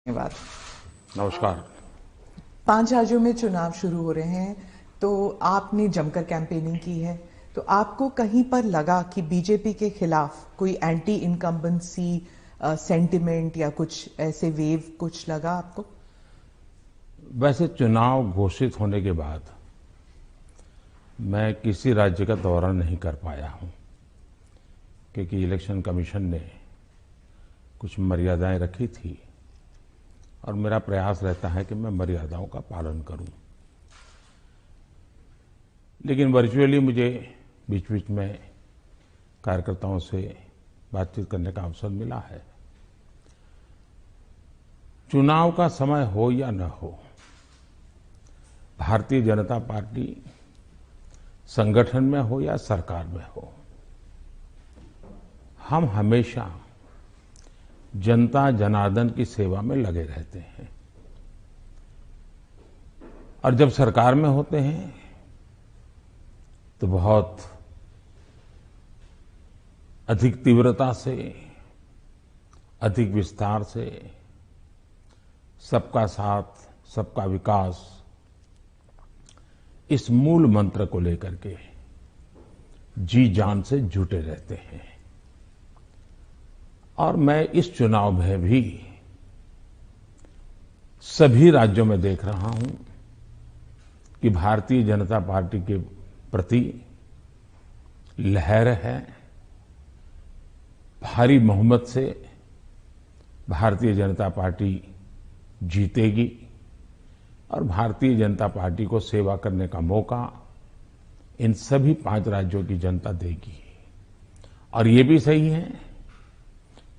धन्यवाद। नमस्कार। 5 राज्यों में चुनाव शुरू हो रहे हैं, तो आपने जमकर कैंपेनिंग की है। तो आपको कहीं पर लगा कि बीजेपी के खिलाफ कोई एंटी इनकम्बेंसी सेंटिमेंट या कुछ ऐसे वेव कुछ लगा आपको? वैसे चुनाव घोषित होने के बाद मैं किसी राज्य का दौरा नहीं कर पाया हूं, क्योंकि इलेक्शन कमीशन ने कुछ मर्यादाएं रखी थी और मेरा प्रयास रहता है कि मैं मर्यादाओं का पालन करूं। लेकिन वर्चुअली मुझे बीच बीच में कार्यकर्ताओं से बातचीत करने का अवसर मिला है। चुनाव का समय हो या न हो, भारतीय जनता पार्टी संगठन में हो या सरकार में हो, हम हमेशा जनता जनार्दन की सेवा में लगे रहते हैं। और जब सरकार में होते हैं तो बहुत अधिक तीव्रता से, अधिक विस्तार से सबका साथ, सबका विकास, इस मूल मंत्र को लेकर के जी जान से जुटे रहते हैं। और मैं इस चुनाव में भी सभी राज्यों में देख रहा हूं कि भारतीय जनता पार्टी के प्रति लहर है। भारी बहुमत से भारतीय जनता पार्टी जीतेगी और भारतीय जनता पार्टी को सेवा करने का मौका इन सभी 5 राज्यों की जनता देगी। और ये भी सही है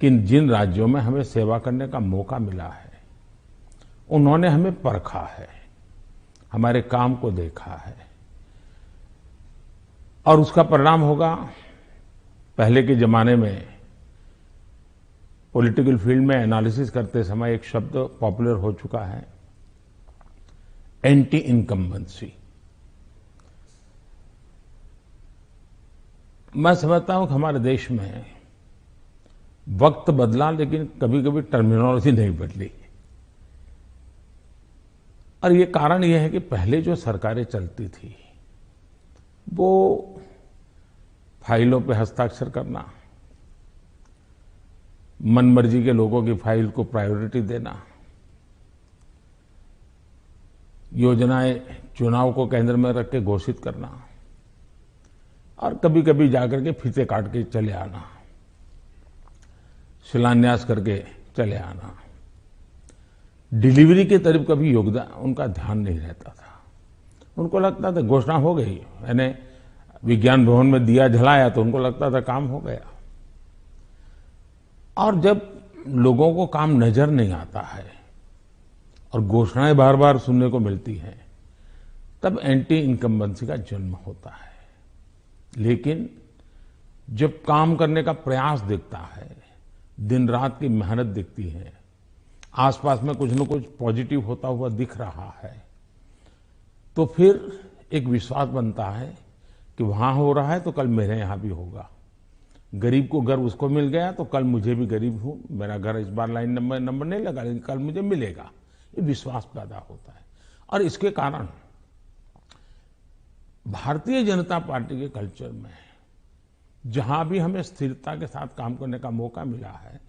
कि जिन राज्यों में हमें सेवा करने का मौका मिला है, उन्होंने हमें परखा है, हमारे काम को देखा है और उसका परिणाम होगा। पहले के जमाने में पॉलिटिकल फील्ड में एनालिसिस करते समय एक शब्द पॉपुलर हो चुका है, एंटी इनकम्बेंसी। मैं समझता हूं कि हमारे देश में वक्त बदला, लेकिन कभी कभी टर्मिनोलॉजी नहीं बदली। और ये कारण ये है कि पहले जो सरकारें चलती थी वो फाइलों पे हस्ताक्षर करना, मनमर्जी के लोगों की फाइल को प्रायोरिटी देना, योजनाएं चुनाव को केंद्र में रख के घोषित करना और कभी कभी जाकर के फीते काट के चले आना, शिलान्यास करके चले आना। डिलीवरी की तरफ कभी योगदान उनका ध्यान नहीं रहता था। उनको लगता था घोषणा हो गई, मैंने विज्ञान भवन में दिया जलाया तो उनको लगता था काम हो गया। और जब लोगों को काम नजर नहीं आता है और घोषणाएं बार बार सुनने को मिलती हैं, तब एंटी इनकम्बेंसी का जन्म होता है। लेकिन जब काम करने का प्रयास दिखता है, दिन रात की मेहनत दिखती है, आसपास में कुछ न कुछ पॉजिटिव होता हुआ दिख रहा है, तो फिर एक विश्वास बनता है कि वहां हो रहा है तो कल मेरे यहां भी होगा। गरीब को घर उसको मिल गया तो कल मुझे भी, गरीब हूं, मेरा घर इस बार लाइन नंबर नहीं लगा लेकिन कल मुझे मिलेगा। ये विश्वास पैदा होता है। और इसके कारण भारतीय जनता पार्टी के कल्चर में जहां भी हमें स्थिरता के साथ काम करने का मौका मिला है,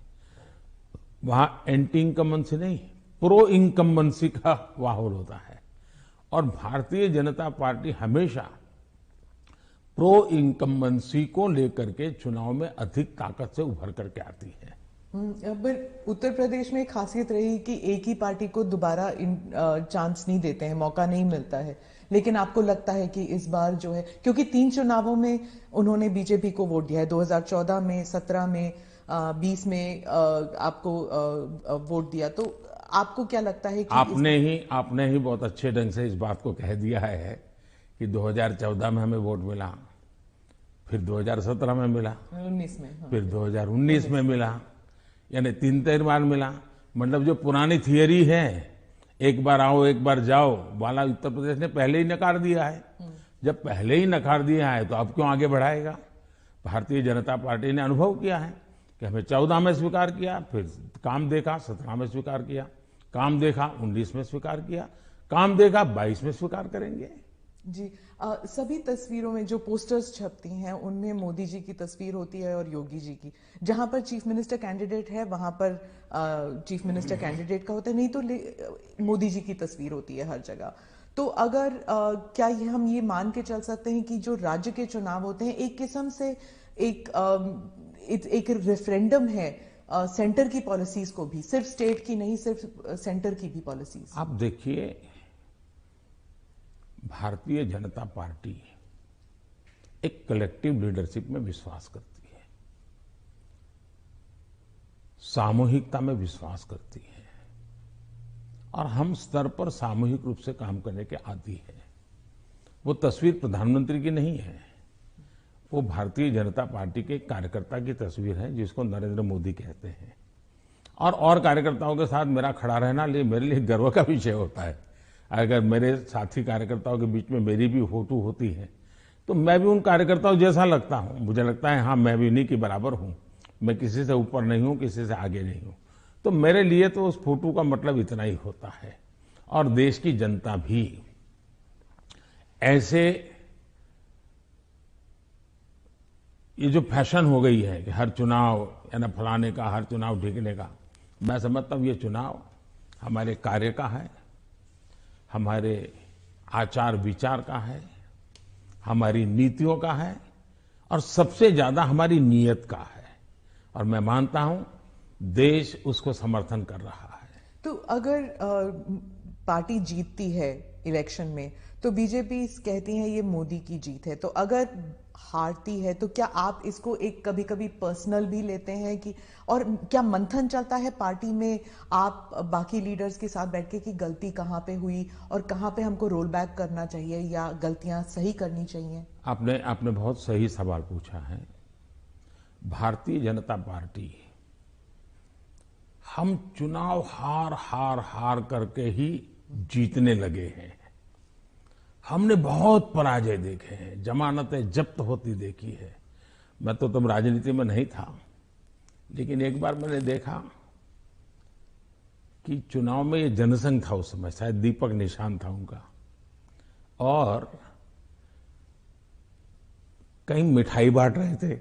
वहां एंटी इनकम्बेंसी नहीं, प्रो इनकम्बेंसी का माहौल होता है। और भारतीय जनता पार्टी हमेशा प्रो इनकम्बेंसी को लेकर के चुनाव में अधिक ताकत से उभर करके आती है। पर उत्तर प्रदेश में एक खासियत रही कि एक ही पार्टी को दोबारा चांस नहीं देते हैं, मौका नहीं मिलता है। लेकिन आपको लगता है कि इस बार जो है, क्योंकि 3 चुनावों में उन्होंने बीजेपी को वोट दिया है, 2014 में, 17 में, 20 में आपको वोट दिया, तो आपको क्या लगता है कि आपने ही बहुत अच्छे ढंग से इस बात को कह दिया है कि 2014 में हमें वोट मिला, फिर 2017 में मिला, 19 में, हाँ, फिर 2019 में मिला, यानी 3 बार मिला। मतलब जो पुरानी थियरी है, एक बार आओ एक बार जाओ वाला, उत्तर प्रदेश ने पहले ही नकार दिया है। जब पहले ही नकार दिया है तो अब क्यों आगे बढ़ाएगा? भारतीय जनता पार्टी ने अनुभव किया है कि हमें 14 में स्वीकार किया, फिर काम देखा, 17 में स्वीकार किया। काम देखा 19 में स्वीकार किया, काम देखा 22 में स्वीकार करेंगे। जी, सभी तस्वीरों में जो पोस्टर्स छपती हैं उनमें मोदी जी की तस्वीर होती है और योगी जी की। जहां पर चीफ मिनिस्टर कैंडिडेट है वहां पर चीफ मिनिस्टर कैंडिडेट का होता है, नहीं तो मोदी जी की तस्वीर होती है हर जगह। तो अगर क्या हम ये मान के चल सकते हैं कि जो राज्य के चुनाव होते हैं एक किस्म से एक रेफरेंडम है सेंटर की पॉलिसीज को भी, सिर्फ स्टेट की नहीं, सिर्फ सेंटर की भी पॉलिसीज? आप देखिए, भारतीय जनता पार्टी एक कलेक्टिव लीडरशिप में विश्वास करती है, सामूहिकता में विश्वास करती है और हम स्तर पर सामूहिक रूप से काम करने के आदी है। वो तस्वीर प्रधानमंत्री की नहीं है, वो भारतीय जनता पार्टी के कार्यकर्ता की तस्वीर है जिसको नरेंद्र मोदी कहते हैं। और कार्यकर्ताओं के साथ मेरा खड़ा रहना मेरे लिए गर्व का विषय होता है। अगर मेरे साथी कार्यकर्ताओं के बीच में मेरी भी फोटो होती है तो मैं भी उन कार्यकर्ताओं जैसा लगता हूं। मुझे लगता है हाँ, मैं भी उन्हीं के बराबर हूं, मैं किसी से ऊपर नहीं हूं, किसी से आगे नहीं हूं। तो मेरे लिए तो उस फोटो का मतलब इतना ही होता है। और देश की जनता भी ऐसे, ये जो फैशन हो गई है कि हर चुनाव या ना फलाने का, हर चुनाव ढीकने का, मैं समझता हूं ये चुनाव हमारे कार्य का है, हमारे आचार विचार का है, हमारी नीतियों का है और सबसे ज्यादा हमारी नीयत का है। और मैं मानता हूं देश उसको समर्थन कर रहा है। तो अगर पार्टी जीतती है इलेक्शन में तो बीजेपी कहती है ये मोदी की जीत है, तो अगर हारती है तो क्या आप इसको एक कभी कभी पर्सनल भी लेते हैं कि, और क्या मंथन चलता है पार्टी में आप बाकी लीडर्स के साथ बैठ के कि गलती कहां पे हुई और कहां पे हमको रोल बैक करना चाहिए या गलतियां सही करनी चाहिए? आपने बहुत सही सवाल पूछा है। भारतीय जनता पार्टी, हम चुनाव हार करके ही जीतने लगे हैं। हमने बहुत पराजय देखे हैं, जमानतें जब्त होती देखी है। मैं तो तब राजनीति में नहीं था, लेकिन एक बार मैंने देखा कि चुनाव में ये जनसंघ था, उस समय शायद दीपक निशान था उनका, और कहीं मिठाई बांट रहे थे।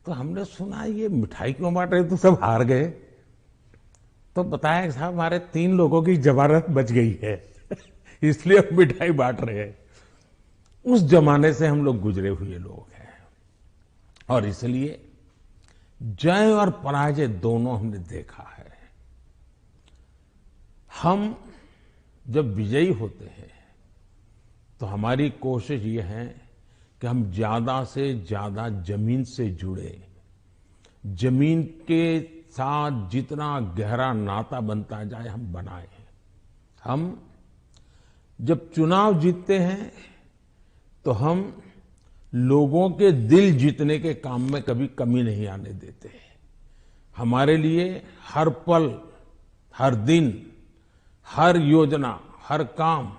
तो हमने सुना ये मिठाई क्यों बांट रहे, तो सब हार गए। तो बताया कि साहब हमारे 3 लोगों की जमानत बच गई है इसलिए हम मिठाई बांट रहे हैं। उस जमाने से हम लोग गुजरे हुए लोग हैं और इसलिए जय और पराजय दोनों हमने देखा है। हम जब विजयी होते हैं तो हमारी कोशिश ये है कि हम ज्यादा से ज्यादा जमीन से जुड़े, जमीन के साथ जितना गहरा नाता बनता जाए हम बनाए। हम जब चुनाव जीतते हैं तो हम लोगों के दिल जीतने के काम में कभी कमी नहीं आने देते। हमारे लिए हर पल, हर दिन, हर योजना, हर काम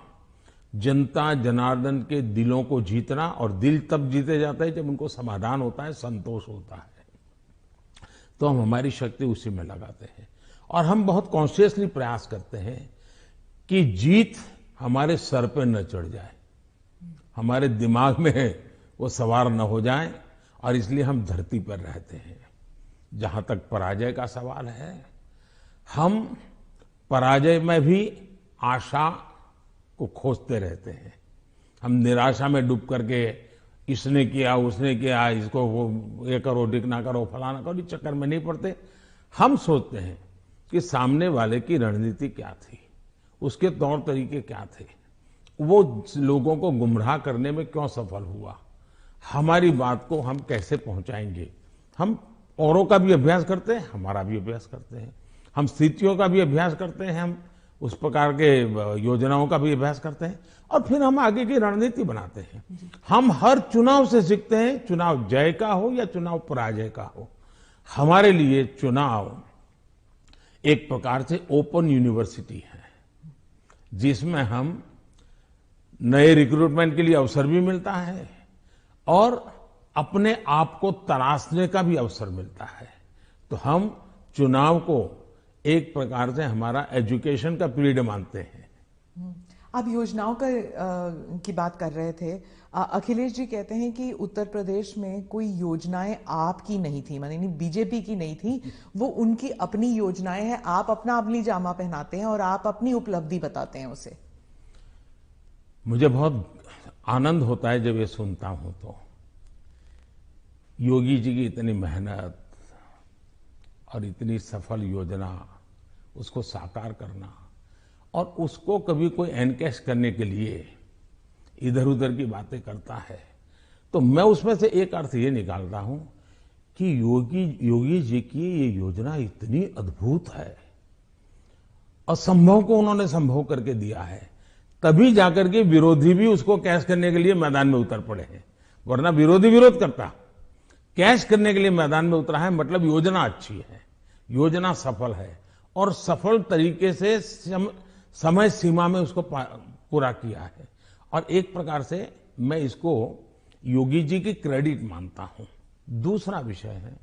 जनता जनार्दन के दिलों को जीतना, और दिल तब जीते जाते हैं जब उनको समाधान होता है, संतोष होता है। तो हम हमारी शक्ति उसी में लगाते हैं और हम बहुत कॉन्शियसली प्रयास करते हैं कि जीत हमारे सर पे न चढ़ जाए, हमारे दिमाग में वो सवार न हो जाए, और इसलिए हम धरती पर रहते हैं। जहां तक पराजय का सवाल है, हम पराजय में भी आशा को खोजते रहते हैं। हम निराशा में डूब करके इसने किया, उसने किया, इसको वो ये करो, डिकना करो, फलाना करो, इस चक्कर में नहीं पड़ते। हम सोचते हैं कि सामने वाले की रणनीति क्या थी, उसके तौर तरीके क्या थे, वो लोगों को गुमराह करने में क्यों सफल हुआ, हमारी बात को हम कैसे पहुंचाएंगे। हम औरों का भी अभ्यास करते हैं, हमारा भी अभ्यास करते हैं, हम स्थितियों का भी अभ्यास करते हैं, हम उस प्रकार के योजनाओं का भी अभ्यास करते हैं और फिर हम आगे की रणनीति बनाते हैं। हम हर चुनाव से सीखते हैं, चुनाव जय का हो या चुनाव पराजय का हो। हमारे लिए चुनाव एक प्रकार से ओपन यूनिवर्सिटी है जिसमें हम नए रिक्रूटमेंट के लिए अवसर भी मिलता है और अपने आप को तराशने का भी अवसर मिलता है। तो हम चुनाव को एक प्रकार से हमारा एजुकेशन का पीरियड मानते हैं। आप योजनाओं की बात कर रहे थे। अखिलेश जी कहते हैं कि उत्तर प्रदेश में कोई योजनाएं आपकी नहीं थी, माने नहीं बीजेपी की नहीं थी, वो उनकी अपनी योजनाएं हैं। आप अपना अमली जामा पहनाते हैं और आप अपनी उपलब्धि बताते हैं उसे। मुझे बहुत आनंद होता है जब ये सुनता हूं तो। योगी जी की इतनी मेहनत और इतनी सफल योजना, उसको साकार करना और उसको कभी कोई एनकैश करने के लिए इधर उधर की बातें करता है, तो मैं उसमें से एक अर्थ ये निकालता हूं कि योगी जी की ये योजना इतनी अद्भुत है, असंभव को उन्होंने संभव करके दिया है, तभी जाकर के विरोधी भी उसको कैश करने के लिए मैदान में उतर पड़े हैं। वरना विरोधी विरोध करता, कैश करने के लिए मैदान में उतरा है, मतलब योजना अच्छी है, योजना सफल है और सफल तरीके से समय सीमा में उसको पूरा किया है। और एक प्रकार से मैं इसको योगी जी की क्रेडिट मानता हूं। दूसरा विषय है,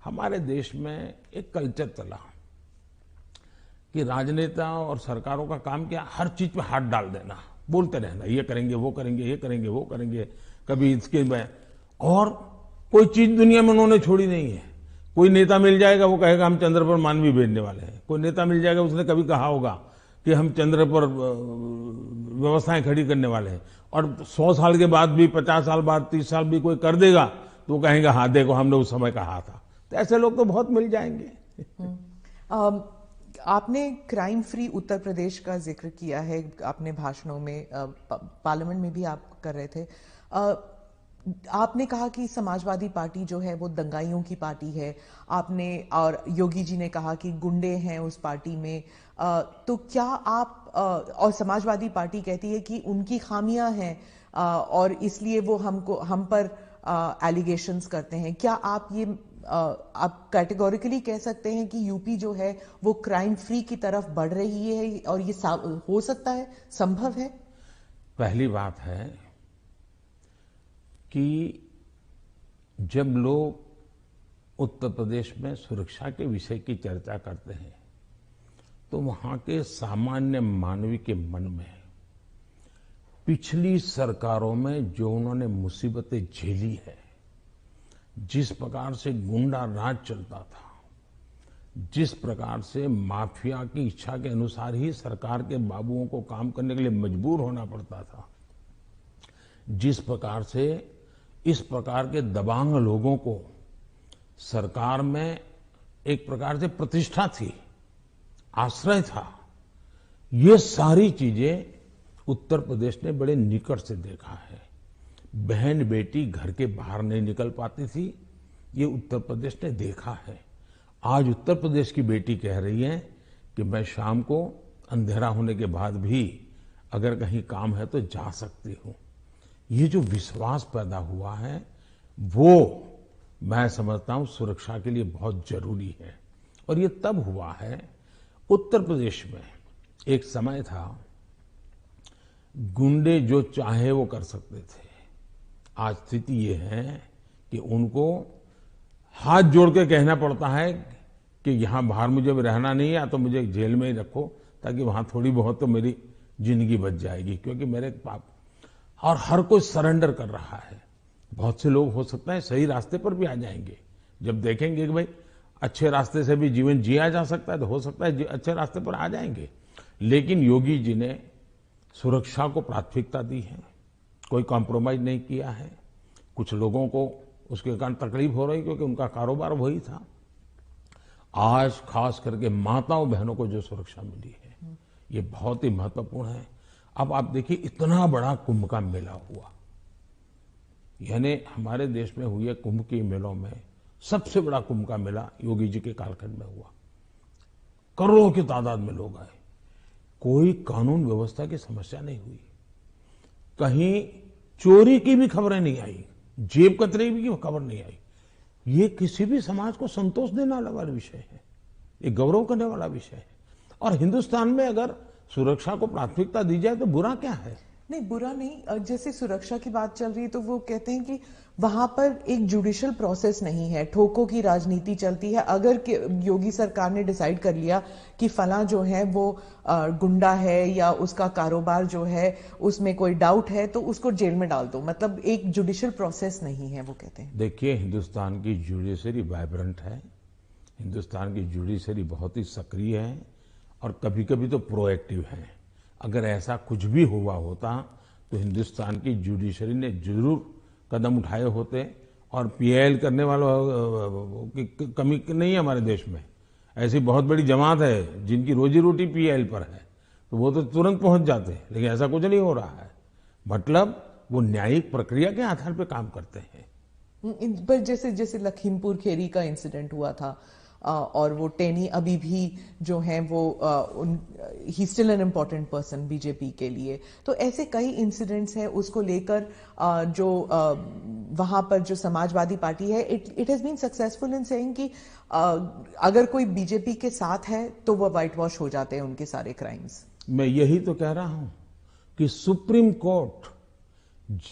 हमारे देश में एक कल्चर चला कि राजनेता और सरकारों का काम क्या, हर चीज पे हाथ डाल देना, बोलते रहना, ये करेंगे वो करेंगे, ये करेंगे वो करेंगे, कभी इसके में। और कोई चीज दुनिया में उन्होंने छोड़ी नहीं है। कोई नेता मिल जाएगा, वो कहेगा हम चंद्र पर मानवी भेजने वाले हैं। कोई नेता मिल जाएगा, उसने कभी कहा होगा कि हम चंद्र पर व्यवस्थाएं खड़ी करने वाले हैं। और 100 साल के बाद भी, 50 साल बाद, 30 साल भी कोई कर देगा तो वो कहेंगे हाँ देखो हमने उस समय कहा था। तो ऐसे लोग तो बहुत मिल जाएंगे। आपने क्राइम फ्री उत्तर प्रदेश का जिक्र किया है अपने भाषणों में, पार्लियामेंट में भी आप कर रहे थे। आपने कहा कि समाजवादी पार्टी जो है वो दंगाइयों की पार्टी है। आपने और योगी जी ने कहा कि गुंडे हैं उस पार्टी में। तो क्या आप और समाजवादी पार्टी कहती है कि उनकी खामियां हैं और इसलिए वो हम पर एलिगेशंस करते हैं। क्या आप कैटेगोरिकली कह सकते हैं कि यूपी जो है वो क्राइम फ्री की तरफ बढ़ रही है और ये हो सकता है, संभव है? पहली बात है कि जब लोग उत्तर प्रदेश में सुरक्षा के विषय की चर्चा करते हैं तो वहां के सामान्य मानवी के मन में पिछली सरकारों में जो उन्होंने मुसीबतें झेली है, जिस प्रकार से गुंडा राज चलता था, जिस प्रकार से माफिया की इच्छा के अनुसार ही सरकार के बाबुओं को काम करने के लिए मजबूर होना पड़ता था, जिस प्रकार से इस प्रकार के दबांग लोगों को सरकार में एक प्रकार से प्रतिष्ठा थी, आश्रय था, ये सारी चीजें उत्तर प्रदेश ने बड़े निकट से देखा है। बहन बेटी घर के बाहर नहीं निकल पाती थी, ये उत्तर प्रदेश ने देखा है। आज उत्तर प्रदेश की बेटी कह रही है कि मैं शाम को अंधेरा होने के बाद भी अगर कहीं काम है तो जा सकती हूं। ये जो विश्वास पैदा हुआ है वो मैं समझता हूं सुरक्षा के लिए बहुत जरूरी है। और ये तब हुआ है, उत्तर प्रदेश में एक समय था गुंडे जो चाहे वो कर सकते थे। आज स्थिति ये है कि उनको हाथ जोड़ के कहना पड़ता है कि यहां बाहर मुझे रहना नहीं है, या तो मुझे जेल में ही रखो ताकि वहां थोड़ी बहुत तो मेरी जिंदगी बच जाएगी, क्योंकि मेरे पाप। और हर कोई सरेंडर कर रहा है। बहुत से लोग हो सकता है सही रास्ते पर भी आ जाएंगे, जब देखेंगे कि भाई अच्छे रास्ते से भी जीवन जिया जा सकता है तो हो सकता है अच्छे रास्ते पर आ जाएंगे। लेकिन योगी जी ने सुरक्षा को प्राथमिकता दी है, कोई कॉम्प्रोमाइज नहीं किया है। कुछ लोगों को उसके कारण तकलीफ हो रही क्योंकि उनका कारोबार वही था। आज खास करके माताओं बहनों को जो सुरक्षा मिली है ये बहुत ही महत्वपूर्ण है। अब आप देखिए इतना बड़ा कुंभ का मेला हुआ, यानी हमारे देश में हुए कुंभ के मेलों में सबसे बड़ा कुंभ का मेला योगी जी के कालखंड में हुआ। करोड़ों की तादाद में लोग आए, कोई कानून व्यवस्था की समस्या नहीं हुई, कहीं चोरी की भी खबरें नहीं आई, जेब कतरे की खबर नहीं आई। ये किसी भी समाज को संतोष देने वाला विषय है, ये गौरव करने वाला विषय है। और हिंदुस्तान में अगर सुरक्षा को प्राथमिकता दी जाए तो बुरा क्या है? नहीं, बुरा नहीं। जैसे सुरक्षा की बात चल रही है तो वो कहते हैं कि वहां पर एक जुडिशियल प्रोसेस नहीं है, ठोकों की राजनीति चलती है। अगर योगी सरकार ने डिसाइड कर लिया कि फला जो है वो गुंडा है या उसका कारोबार जो है उसमें कोई डाउट है तो उसको जेल में डाल दो, मतलब एक जुडिशियल प्रोसेस नहीं है, वो कहते हैं। देखिए, हिंदुस्तान की जुडिशरी वाइब्रेंट है, हिंदुस्तान की जुडिशरी बहुत ही सक्रिय है और कभी कभी तो प्रोएक्टिव है। अगर ऐसा कुछ भी हुआ होता तो हिंदुस्तान की जुडिशरी ने जरूर कदम उठाए होते और पीआईएल करने वालों की कमी नहीं है हमारे देश में। ऐसी बहुत बड़ी जमात है जिनकी रोजी रोटी पीआईएल पर है, तो वो तो तुरंत पहुंच जाते हैं, लेकिन ऐसा कुछ नहीं हो रहा है। मतलब वो न्यायिक प्रक्रिया के आधार पर काम करते हैं। पर जैसे जैसे लखीमपुर खेरी का इंसिडेंट हुआ था और वो टेनी अभी भी जो है वो he still an important person BJP के लिए, तो ऐसे कई इंसिडेंट्स हैं उसको लेकर जो वहां पर जो समाजवादी पार्टी है it has been successful in saying कि अगर कोई बीजेपी के साथ है तो वो व्हाइट वॉश हो जाते हैं उनके सारे क्राइम्स। मैं यही तो कह रहा हूं कि सुप्रीम कोर्ट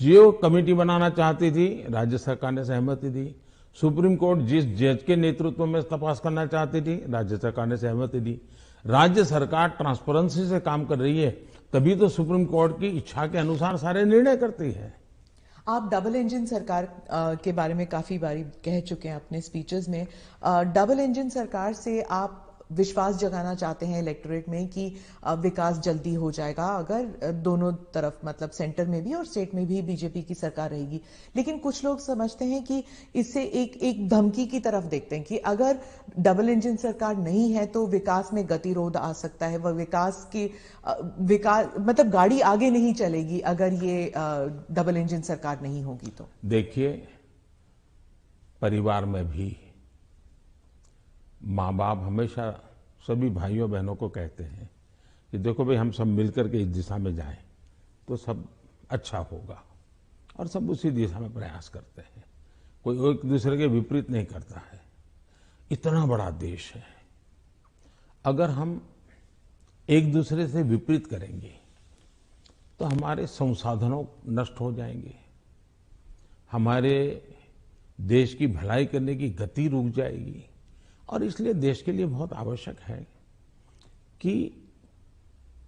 जो कमेटी बनाना चाहती थी, राज्य सरकार ने सहमति दी। सुप्रीम कोर्ट जिस जज के नेतृत्व में तपास करना चाहती थी, राज्य सरकार ने सहमति दी। राज्य सरकार ट्रांसपेरेंसी से काम कर रही है, तभी तो सुप्रीम कोर्ट की इच्छा के अनुसार सारे निर्णय करती है। आप डबल इंजन सरकार के बारे में काफी बारी कह चुके हैं अपने स्पीचेस में। डबल इंजन सरकार से आप विश्वास जगाना चाहते हैं इलेक्टोरेट में कि विकास जल्दी हो जाएगा अगर दोनों तरफ, मतलब सेंटर में भी और स्टेट में भी बीजेपी की सरकार रहेगी। लेकिन कुछ लोग समझते हैं कि इससे एक धमकी की तरफ देखते हैं कि अगर डबल इंजन सरकार नहीं है तो विकास में गतिरोध आ सकता है, वह विकास मतलब गाड़ी आगे नहीं चलेगी अगर ये डबल इंजन सरकार नहीं होगी तो। देखिए, परिवार में भी माँ बाप हमेशा सभी भाइयों बहनों को कहते हैं कि देखो भाई, हम सब मिलकर के इस दिशा में जाएं तो सब अच्छा होगा, और सब उसी दिशा में प्रयास करते हैं। कोई एक दूसरे के विपरीत नहीं करता है। इतना बड़ा देश है, अगर हम एक दूसरे से विपरीत करेंगे तो हमारे संसाधनों नष्ट हो जाएंगे, हमारे देश की भलाई करने की गति रुक जाएगी। और इसलिए देश के लिए बहुत आवश्यक है कि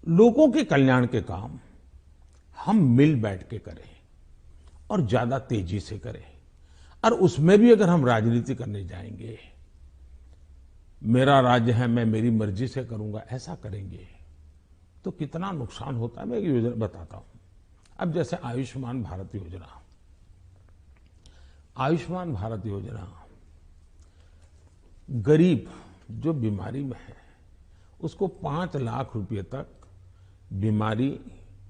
लोगों के कल्याण के काम हम मिल बैठ के करें और ज्यादा तेजी से करें। और उसमें भी अगर हम राजनीति करने जाएंगे, मेरा राज्य है मैं मेरी मर्जी से करूंगा, ऐसा करेंगे तो कितना नुकसान होता है। मैं एक योजना बताता हूं। अब जैसे आयुष्मान भारत योजना, आयुष्मान भारत योजना गरीब जो बीमारी में है उसको 5 लाख रुपए तक बीमारी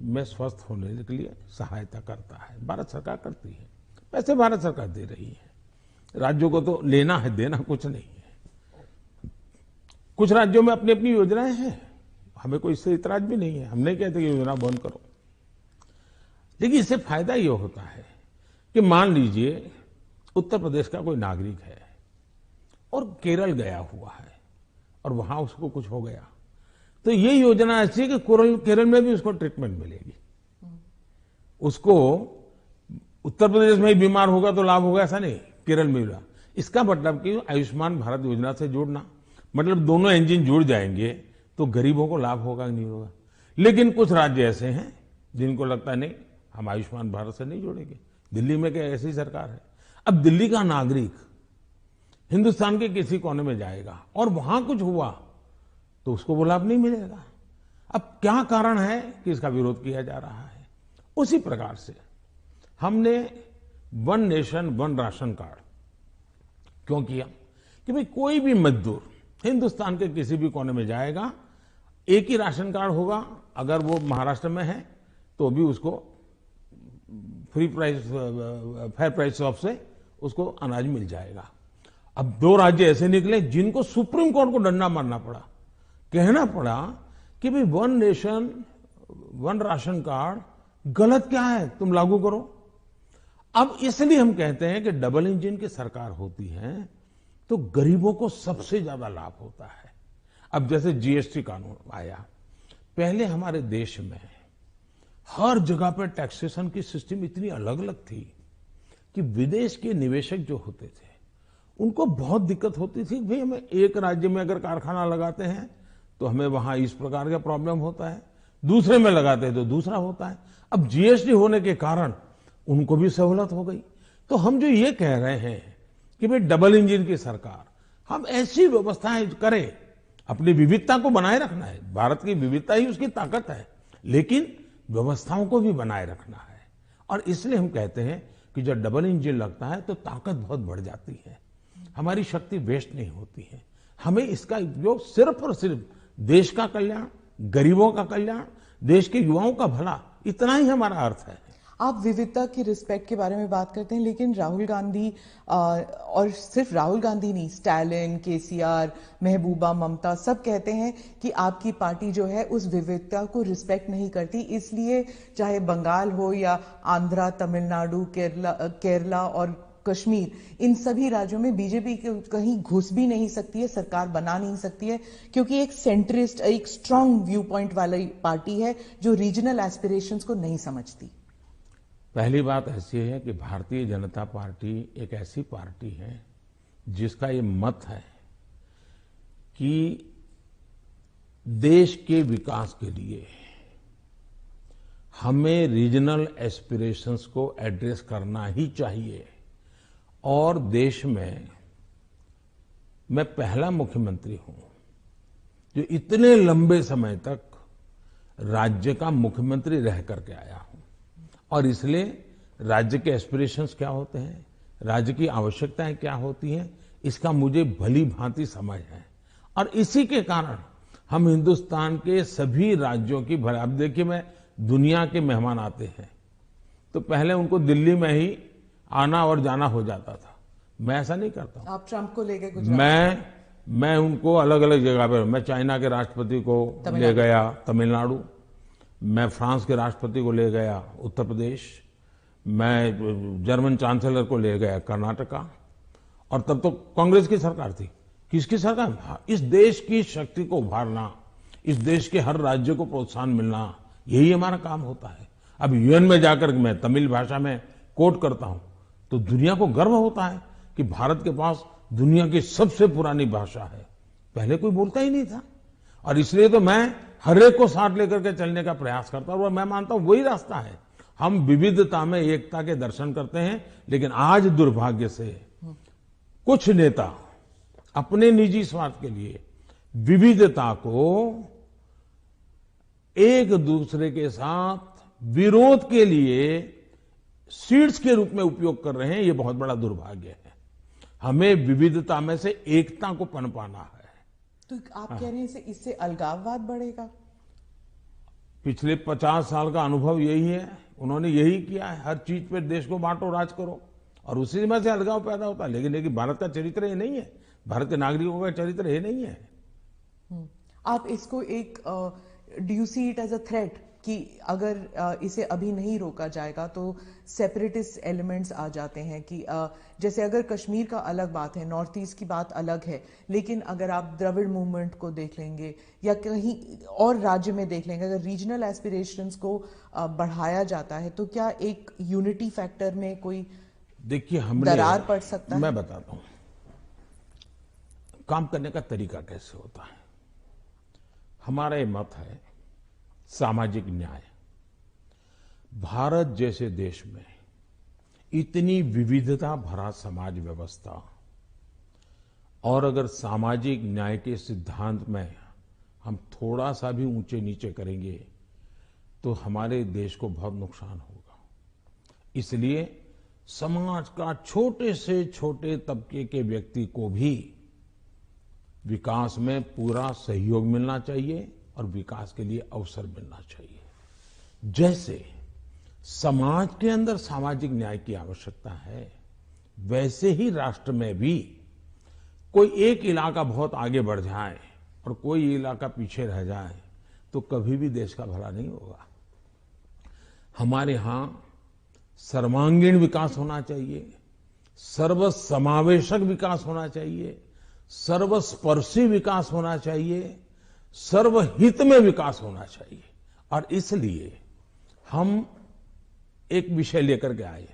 में स्वस्थ होने के लिए सहायता करता है। भारत सरकार करती है, पैसे भारत सरकार दे रही है। राज्यों को तो लेना है, देना कुछ नहीं है। कुछ राज्यों में अपनी अपनी योजनाएं हैं, हमें कोई इससे इतराज भी नहीं है। हम नहीं कहते कि योजना बंद करो, लेकिन इससे फायदा ये होता है कि मान लीजिए उत्तर प्रदेश का कोई नागरिक है और केरल गया हुआ है और वहां उसको कुछ हो गया, तो ये योजना ऐसी है कि केरल में भी उसको ट्रीटमेंट मिलेगी। उसको उत्तर प्रदेश में ही बीमार होगा तो लाभ होगा ऐसा नहीं, केरल में भी। इसका मतलब कि आयुष्मान भारत योजना से जोड़ना मतलब दोनों इंजन जुड़ जाएंगे तो गरीबों को लाभ होगा कि नहीं होगा। लेकिन कुछ राज्य ऐसे हैं जिनको लगता है नहीं, हम आयुष्मान भारत से नहीं जोड़ेंगे। दिल्ली में क्या ऐसी सरकार है। अब दिल्ली का नागरिक हिंदुस्तान के किसी कोने में जाएगा और वहां कुछ हुआ तो उसको वो लाभ नहीं मिलेगा। अब क्या कारण है कि इसका विरोध किया जा रहा है। उसी प्रकार से हमने one nation one ration card क्यों किया कि भाई कोई भी मजदूर हिंदुस्तान के किसी भी कोने में जाएगा, एक ही राशन कार्ड होगा। अगर वो महाराष्ट्र में है तो भी उसको फेयर प्राइस शॉप से उसको अनाज मिल जाएगा। अब 2 राज्य ऐसे निकले जिनको सुप्रीम कोर्ट को डंडा मारना पड़ा, कहना पड़ा कि भाई one nation one ration card गलत क्या है, तुम लागू करो। अब इसलिए हम कहते हैं कि डबल इंजन की सरकार होती है तो गरीबों को सबसे ज्यादा लाभ होता है। अब जैसे जीएसटी कानून आया, पहले हमारे देश में हर जगह पर टैक्सेशन की सिस्टम इतनी अलग अलग थी कि विदेश के निवेशक जो होते थे उनको बहुत दिक्कत होती थी। भाई हमें एक राज्य में अगर कारखाना लगाते हैं तो हमें वहां इस प्रकार का प्रॉब्लम होता है, दूसरे में लगाते हैं तो दूसरा होता है। अब जीएसटी होने के कारण उनको भी सहूलत हो गई। तो हम जो ये कह रहे हैं कि भाई डबल इंजन की सरकार, हम ऐसी व्यवस्थाएं करें, अपनी विविधता को बनाए रखना है, भारत की विविधता ही उसकी ताकत है, लेकिन व्यवस्थाओं को भी बनाए रखना है। और इसलिए हम कहते हैं कि जब डबल इंजन लगता है तो ताकत बहुत बढ़ जाती है, हमारी शक्ति वेस्ट नहीं होती है। हमें इसका उपयोग सिर्फ और सिर्फ देश का कल्याण, गरीबों का कल्याण, देश के युवाओं का भला, इतना ही हमारा अर्थ है। आप विविधता की रिस्पेक्ट के बारे में बात करते हैं, लेकिन राहुल गांधी और सिर्फ राहुल गांधी नहीं, स्टालिन, केसीआर, महबूबा, ममता सब कहते हैं कि आपकी पार्टी जो है उस विविधता को रिस्पेक्ट नहीं करती। इसलिए चाहे बंगाल हो या आंध्रा, तमिलनाडु, केरला और कश्मीर, इन सभी राज्यों में बीजेपी कहीं घुस भी नहीं सकती है, सरकार बना नहीं सकती है, क्योंकि एक सेंट्रिस्ट, एक स्ट्रांग व्यू पॉइंट वाली पार्टी है जो रीजनल एस्पिरेशंस को नहीं समझती। पहली बात ऐसी है कि भारतीय जनता पार्टी एक ऐसी पार्टी है जिसका ये मत है कि देश के विकास के लिए हमें रीजनल एस्पिरेशंस को एड्रेस करना ही चाहिए। और देश में मैं पहला मुख्यमंत्री हूं जो इतने लंबे समय तक राज्य का मुख्यमंत्री रह करके आया हूं। और इसलिए राज्य के एस्पिरेशंस क्या होते हैं, राज्य की आवश्यकताएं क्या होती हैं, इसका मुझे भली भांति समझ है। और इसी के कारण हम हिंदुस्तान के सभी राज्यों की भला, अब देखिए मैं दुनिया के मेहमान आते हैं तो पहले उनको दिल्ली में ही आना और जाना हो जाता था, मैं ऐसा नहीं करता हूं। आप ट्रंप को लेके गुजरात, मैं उनको अलग अलग जगह पर, मैं चाइना के राष्ट्रपति को ले गया तमिलनाडु, मैं फ्रांस के राष्ट्रपति को ले गया उत्तर प्रदेश, मैं जर्मन चांसलर को ले गया कर्नाटका। और तब तो कांग्रेस की सरकार थी। किसकी सरकार? इस देश की शक्ति को उभारना, इस देश के हर राज्य को प्रोत्साहन मिलना, यही हमारा काम होता है। अब यूएन में जाकर मैं तमिल भाषा में कोट करता हूं तो दुनिया को गर्व होता है कि भारत के पास दुनिया की सबसे पुरानी भाषा है। पहले कोई बोलता ही नहीं था। और इसलिए तो मैं हर एक को साथ लेकर के चलने का प्रयास करता हूं और मैं मानता हूं वही रास्ता है। हम विविधता में एकता के दर्शन करते हैं, लेकिन आज दुर्भाग्य से कुछ नेता अपने निजी स्वार्थ के लिए विविधता को एक दूसरे के साथ विरोध के लिए सीड्स के रूप में उपयोग कर रहे हैं। ये बहुत बड़ा दुर्भाग्य है। हमें विविधता में से एकता को पनपाना है। तो आप कह रहे हैं इससे अलगाववाद बढ़ेगा? पिछले 50 साल का अनुभव यही है, उन्होंने यही किया है। हर चीज पे देश को बांटो, राज करो, और उसी में से अलगाव पैदा होता है। लेकिन भारत का चरित्र ये नहीं है, भारत के नागरिकों का चरित्र ये नहीं है। आप इसको एक do you see it as a threat कि अगर इसे अभी नहीं रोका जाएगा तो सेपरेटिस्ट एलिमेंट्स आ जाते हैं कि जैसे अगर कश्मीर का अलग बात है, नॉर्थ ईस्ट की बात अलग है, लेकिन अगर आप द्रविड़ मूवमेंट को देख लेंगे या कहीं और राज्य में देख लेंगे, अगर रीजनल एस्पिरेशंस को बढ़ाया जाता है तो क्या एक यूनिटी फैक्टर में कोई देखिए हमने दरार पड़ सकता है? मैं बताता हूं काम करने का तरीका कैसे होता है। हमारा ये मत है सामाजिक न्याय। भारत जैसे देश में इतनी विविधता भरा समाज व्यवस्था, और अगर सामाजिक न्याय के सिद्धांत में हम थोड़ा सा भी ऊंचे नीचे करेंगे तो हमारे देश को बहुत नुकसान होगा। इसलिए समाज का छोटे से छोटे तबके के व्यक्ति को भी विकास में पूरा सहयोग मिलना चाहिए और विकास के लिए अवसर मिलना चाहिए। जैसे समाज के अंदर सामाजिक न्याय की आवश्यकता है, वैसे ही राष्ट्र में भी कोई एक इलाका बहुत आगे बढ़ जाए और कोई इलाका पीछे रह जाए तो कभी भी देश का भला नहीं होगा। हमारे यहां सर्वांगीण विकास होना चाहिए, सर्वसमावेशक विकास होना चाहिए, सर्वस्पर्शी विकास होना चाहिए, सर्वहित में विकास होना चाहिए। और इसलिए हम एक विषय लेकर के आए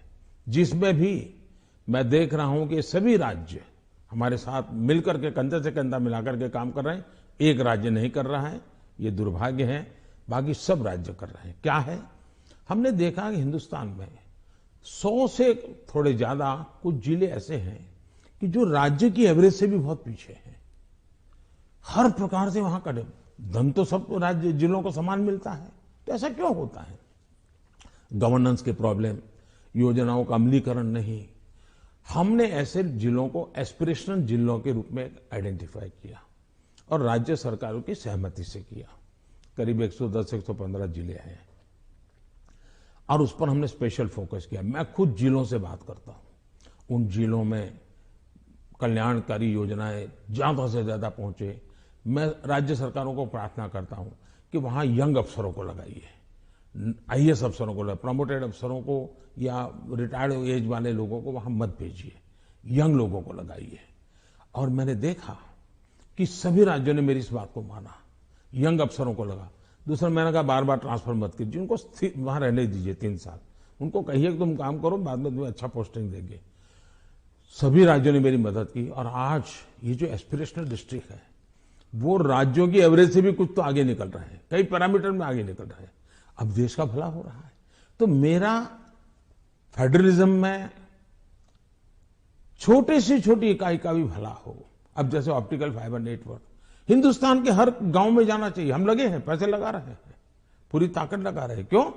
जिसमें भी मैं देख रहा हूं कि सभी राज्य हमारे साथ मिलकर के कंधे से कंधा मिलाकर के काम कर रहे हैं। एक राज्य नहीं कर रहा है, ये दुर्भाग्य है, बाकी सब राज्य कर रहे हैं। क्या है, हमने देखा कि हिंदुस्तान में 100 से थोड़े ज्यादा कुछ जिले ऐसे हैं कि जो राज्य की एवरेज से भी बहुत पीछे हैं। हर प्रकार से वहां का धन तो सब राज्य जिलों को समान मिलता है, तो ऐसा क्यों होता है? गवर्नेंस के प्रॉब्लम, योजनाओं का अमलीकरण नहीं। हमने ऐसे जिलों को एस्पिरेशनल जिलों के रूप में आइडेंटिफाई किया और राज्य सरकारों की सहमति से किया। करीब 110-115 जिले हैं और उस पर हमने स्पेशल फोकस किया। मैं खुद जिलों से बात करता हूं, उन जिलों में कल्याणकारी योजनाएं ज्यादा से ज्यादा पहुंचे। मैं राज्य सरकारों को प्रार्थना करता हूं कि वहां यंग अफसरों को लगाइए, आईएएस अफसरों को, प्रमोटेड अफसरों को या रिटायर्ड एज वाले लोगों को वहां मत भेजिए, यंग लोगों को लगाइए। और मैंने देखा कि सभी राज्यों ने मेरी इस बात को माना, यंग अफसरों को लगा। दूसरा, मैंने कहा बार बार ट्रांसफर मत कीजिए, उनको वहां रहने दीजिए 3 साल, उनको कहिए कि तुम काम करो, बाद में तुम्हें अच्छा पोस्टिंग देंगे। सभी राज्यों ने मेरी मदद की और आज ये जो एस्पिरेशनल डिस्ट्रिक्ट है वो राज्यों की एवरेज से भी कुछ तो आगे निकल रहे हैं, कई पैरामीटर में आगे निकल रहे हैं। अब देश का भला हो रहा है। तो मेरा फेडरलिज्म में छोटे से छोटी इकाई का भी भला हो। अब जैसे ऑप्टिकल फाइबर नेटवर्क हिंदुस्तान के हर गांव में जाना चाहिए। हम लगे हैं, पैसे लगा रहे हैं, पूरी ताकत लगा रहे हैं। क्यों?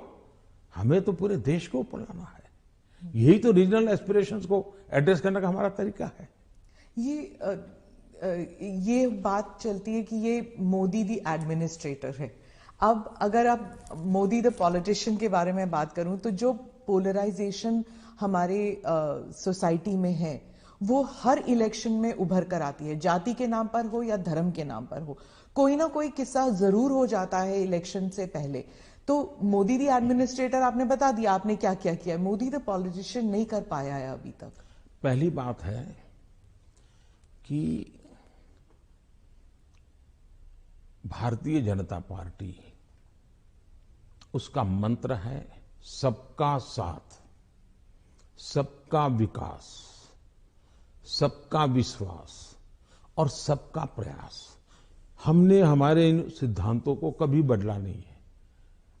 हमें तो पूरे देश को ऊपर लाना है। यही तो रीजनल एस्पिरेशंस को एड्रेस करने का हमारा तरीका है। ये बात चलती है कि ये मोदी दी एडमिनिस्ट्रेटर है। अब अगर आप मोदी द पॉलिटिशियन के बारे में बात करूं तो जो पोलराइजेशन हमारे सोसाइटी में है वो हर इलेक्शन में उभर कर आती है, जाति के नाम पर हो या धर्म के नाम पर हो। कोई ना कोई किस्सा जरूर हो जाता है इलेक्शन से पहले। तो मोदी दी एडमिनिस्ट्रेटर आपने बता दिया आपने क्या क्या किया है, मोदी द पॉलिटिशियन नहीं कर पाया है अभी तक। पहली बात है कि भारतीय जनता पार्टी, उसका मंत्र है सबका साथ, सबका विकास, सबका विश्वास और सबका प्रयास। हमने हमारे इन सिद्धांतों को कभी बदला नहीं है।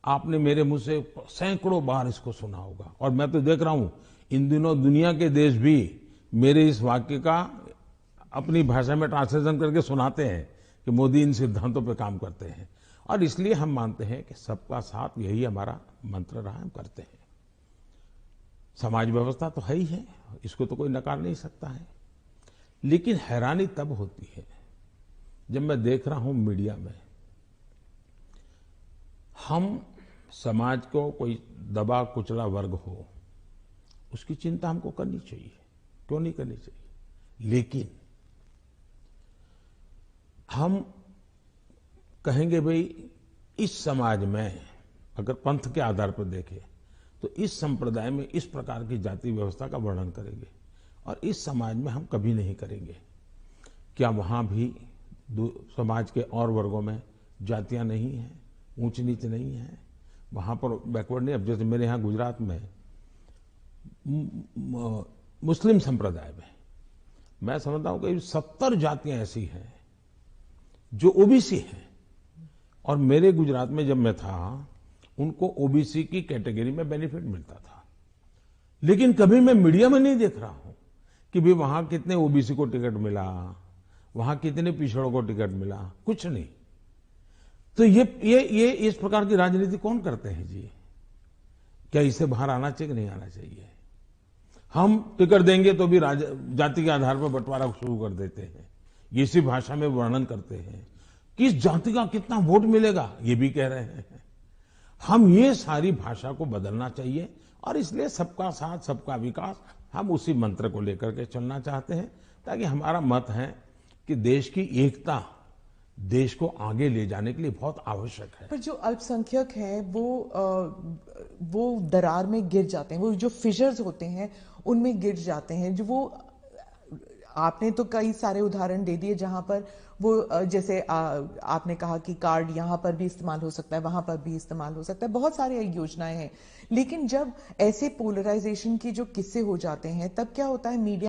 आपने मेरे मुंह से सैकड़ों बार इसको सुना होगा और मैं तो देख रहा हूं इन दिनों दुनिया के देश भी मेरे इस वाक्य का अपनी भाषा में ट्रांसलेशन करके सुनाते हैं कि मोदी इन सिद्धांतों पर काम करते हैं। और इसलिए हम मानते हैं कि सबका साथ यही हमारा मंत्र रहा, हम करते हैं। समाज व्यवस्था तो है ही है, इसको तो कोई नकार नहीं सकता है। लेकिन हैरानी तब होती है जब मैं देख रहा हूं मीडिया में हम समाज को कोई दबा कुचला वर्ग हो उसकी चिंता हमको करनी चाहिए, क्यों नहीं करनी चाहिए। लेकिन हम कहेंगे भाई इस समाज में अगर पंथ के आधार पर देखें तो इस संप्रदाय में इस प्रकार की जाति व्यवस्था का वर्णन करेंगे और इस समाज में हम कभी नहीं करेंगे। क्या वहां भी समाज के और वर्गों में जातियां नहीं हैं, ऊंच नीच नहीं है, वहां पर बैकवर्ड नहीं। अब जैसे मेरे यहां गुजरात में मुस्लिम संप्रदाय में मैं समझता हूं कि 70 जातियां ऐसी हैं जो ओबीसी हैं और मेरे गुजरात में जब मैं था उनको ओबीसी की कैटेगरी में बेनिफिट मिलता था। लेकिन कभी मैं मीडिया में नहीं देख रहा हूं कि भाई वहां कितने ओबीसी को टिकट मिला, वहां कितने पिछड़ों को टिकट मिला, कुछ नहीं। तो ये इस प्रकार की राजनीति कौन करते हैं जी? क्या इससे बाहर आना चाहिए कि नहीं आना चाहिए? हम टिकट देंगे तो भी जाति के आधार पर बंटवारा शुरू कर देते हैं, इसी भाषा में वर्णन करते हैं। किस जाति का कितना वोट मिलेगा ये भी कह रहे हैं। हम ये सारी भाषा को बदलना चाहिए और इसलिए सबका साथ सबका विकास, हम उसी मंत्र को लेकर के चलना चाहते हैं ताकि हमारा मत है कि देश की एकता देश को आगे ले जाने के लिए बहुत आवश्यक है। पर जो अल्पसंख्यक हैं वो दरार में गिर जाते हैं, वो जो फिशर्स होते हैं उनमें गिर जाते हैं। जो वो आपने तो कई सारे उदाहरण दे दिए जहां पर वो जैसे आपने कहा कि कार्ड यहां पर भी इस्तेमाल हो सकता है, वहां पर भी इस्तेमाल हो सकता है, बहुत सारी योजनाएं हैं। लेकिन जब ऐसे पोलराइजेशन की जो किस्से हो जाते हैं, तब क्या होता है, मीडिया